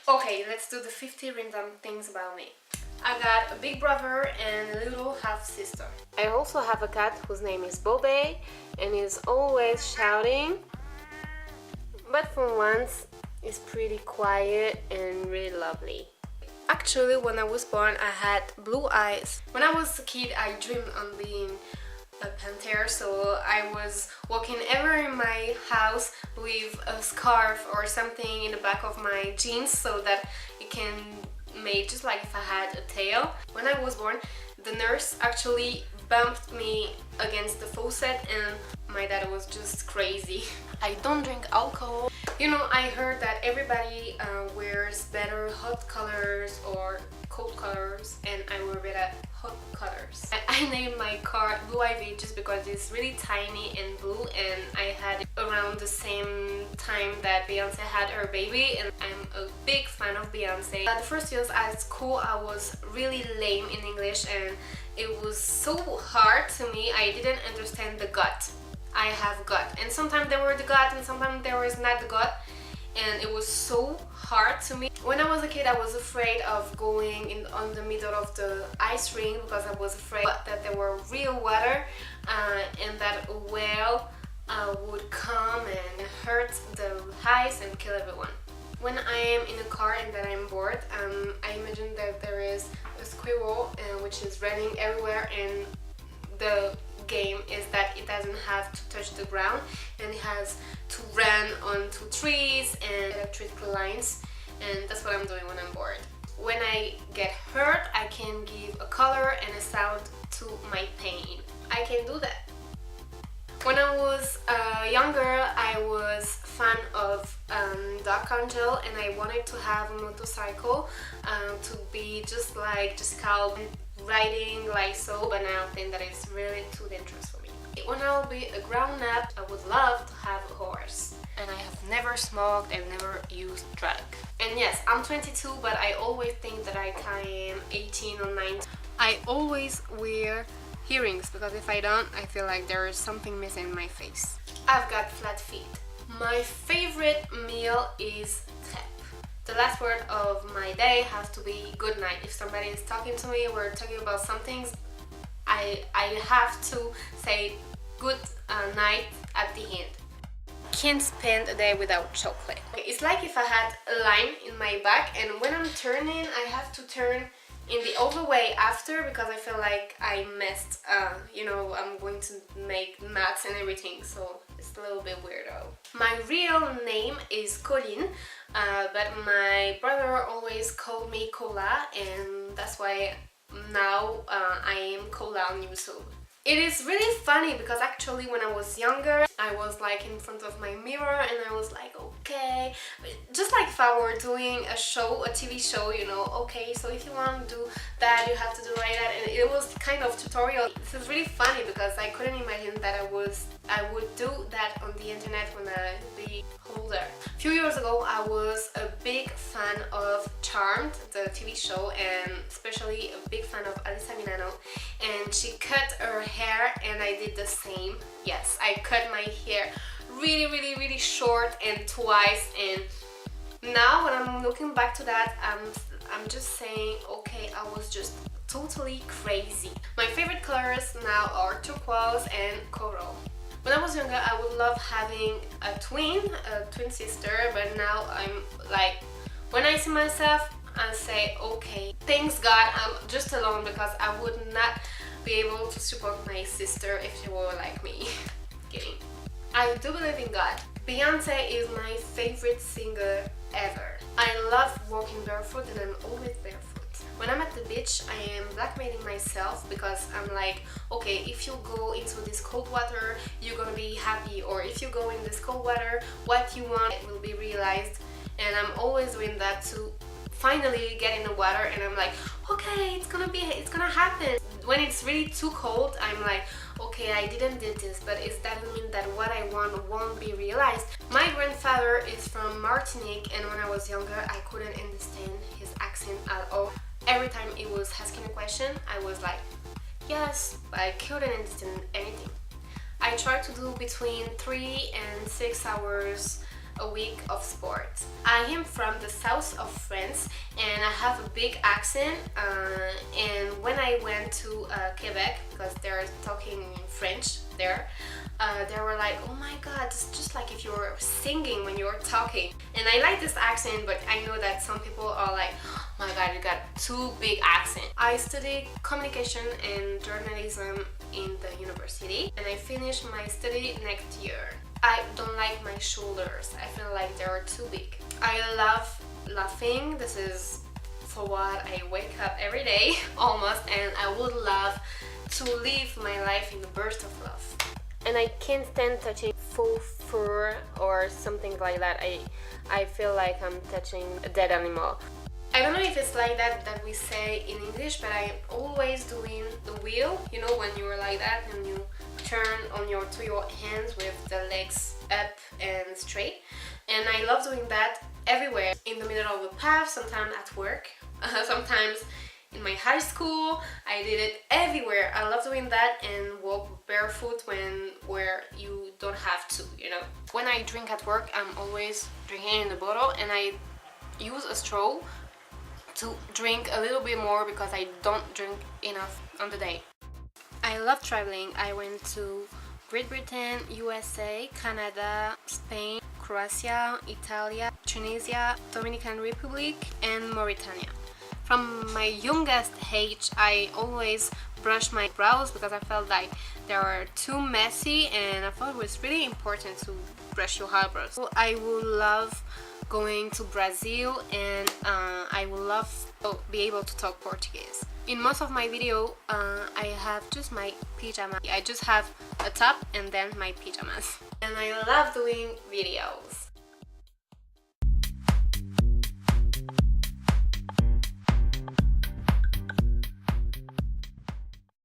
Okay, let's do the 50 random things about me. I got a big brother and a little half-sister. I also have a cat whose name is Bobe and is always shouting, but for once is pretty quiet and really lovely. Actually, when I was born, I had blue eyes. When I was a kid, I dreamed on being a panther, so I was walking everywhere in my house with a scarf or something in the back of my jeans so that it can make just like if I had a tail. When I was born, the nurse actually bumped me against the faucet and my dad was just crazy. I don't drink alcohol. You know, I heard that everybody wears better hot colors or cold colors, and I wear better hot colors. I named my car Blue Ivy just because it's really tiny and blue, and I had it around the same time that Beyonce had her baby, and I'm a big fan of Beyonce. The first years at school I was really lame in English and it was so hard to me. I didn't understand the gut. I have gut, and sometimes there were the gut and sometimes there was not the gut, and it was so hard to me. When I was a kid, I was afraid of going in on the middle of the ice rink because I was afraid that there were real water and that a whale would come and hurt the ice and kill everyone. When I am in a car and that I'm bored, I imagine that there is a squirrel which is running everywhere, and the game is that it doesn't have to touch the ground and it has to run onto trees and electric lines, and that's what I'm doing when I'm bored. When I get hurt, I can give a color and a sound to my pain. I can do that. When I was younger, I was fan of Dark Angel, and I wanted to have a motorcycle to be just like Jessica riding like so, but now I think that it's really too dangerous for me. When I'll be a grown-up, I would love to have a horse. And I have never smoked, I've never used drugs. And yes, I'm 22, but I always think that I am 18 or 19. I always wear earrings because if I don't, I feel like there is something missing in my face. I've got flat feet. My favorite meal is tep. The last word of my day has to be good night. If somebody is talking to me, we're talking about some things, I have to say good night at the end. Can't spend a day without chocolate. It's like if I had a line in my back, and when I'm turning, I have to turn in the other way after because I feel like I messed, you know, I'm going to make maths and everything, so it's a little bit weirdo. My real name is Colleen, but my brother always called me Cola, and that's why now I am Cola on YouTube. It is really funny because actually when I was younger, I was like in front of my mirror and I was like, okay, just like if I were doing a show, a TV show, you know, okay, so if you want to do that, you have to do like that, and it was kind of tutorial. This is really funny because I couldn't imagine that I would do that on the internet when I be older. A few years ago, I was a big fan of Charmed, the TV show, and especially a big fan of Alyssa Milano, and she cut her hair and I did the same. Yes, I cut my hair really short and twice, and now when I'm looking back to that, I'm just saying, okay, I was just totally crazy. My favorite colors now are turquoise and coral. When I was younger, I would love having a twin sister, but now I'm like, when I see myself, I say, okay, thanks God, I'm just alone because I would not be able to support my sister if she were like me. Kidding. I do believe in God. Beyonce is my favorite singer ever. I love walking barefoot and I'm always barefoot. When I'm at the beach, I am blackmailing myself because I'm like, okay, if you go into this cold water, you're gonna be happy, or if you go in this cold water, what you want will be realized. And I'm always doing that to finally get in the water, and I'm like, okay, it's gonna happen. When it's really too cold, I'm like, okay, I didn't do this, but does that mean that what I want won't be realized? My grandfather is from Martinique, and when I was younger, I couldn't understand his accent at all. Every time he was asking a question, I was like, yes, but I couldn't understand anything. I tried to do between 3 and 6 hours a week of sports. I am from the south of France and I have a big accent, and when I went to Quebec, because they're talking French there, they were like, oh my god, it's just like if you're singing when you're talking. And I like this accent, but I know that some people are like, oh my god, you got too big accent. I studied communication and journalism in the university and I finished my study next year. I don't like my shoulders. I feel like they are too big. I love laughing. This is for what I wake up every day almost, and I would love to live my life in a burst of love. And I can't stand touching faux fur or something like that. I feel like I'm touching a dead animal. I don't know if it's like that we say in English, but I'm always doing the wheel, you know, when you're like that and you turn on your hands with the legs up and straight. And I love doing that everywhere, in the middle of a path, sometimes at work, sometimes in my high school. I did it everywhere. I love doing that and walk barefoot where you don't have to, you know. When I drink at work, I'm always drinking in the bottle and I use a straw to drink a little bit more because I don't drink enough on the day. I love traveling. I went to Great Britain, USA, Canada, Spain, Croatia, Italy, Tunisia, Dominican Republic and Mauritania. From my youngest age, I always brushed my brows because I felt like they were too messy and I thought it was really important to brush your eyebrows. So I would love going to Brazil and I would love to be able to talk Portuguese. In most of my video, I have just my pyjama. I just have a top and then my pyjamas. And I love doing videos.